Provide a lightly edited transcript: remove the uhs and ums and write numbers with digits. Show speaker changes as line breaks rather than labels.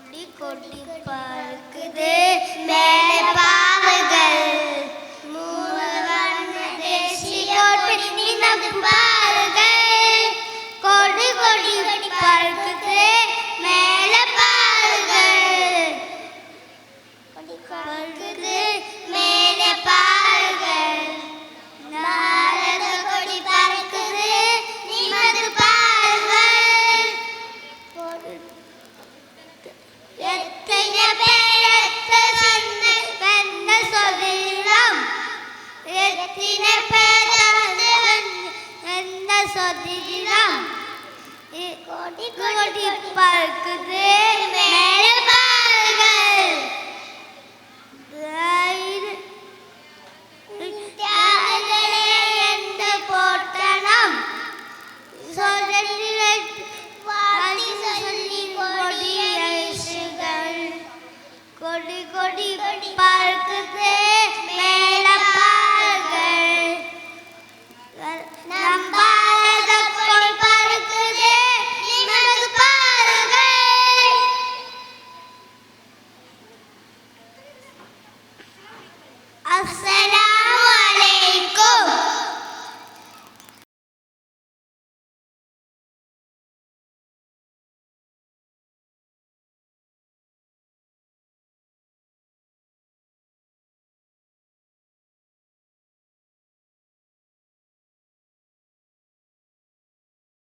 கொடி பறக்குது மேலே பாவைகள் மூணு வண்ண தேசிய கொடி நிமிர்ந்து பாருங்கள் கொடி கொடி பறக்குது மேலே பாருங்கள் கொடி பறக்குது மேலே பாருங்கள் நாரத கொடி பறக்குது நிமிர்ந்து பாருங்கள் எத்தனை பேரத்த சிந்து வெண்ண சொதிரம் எத்தனை பேரத்த வெண்ண சொதிரம் கொடி கொடி பறக்குது மேலே பாருங்கள் தியாகங்களே எந்த போட்டனம் சொல்லி வாடி சொல்லி கொடி கொடி கொடி பறக்குது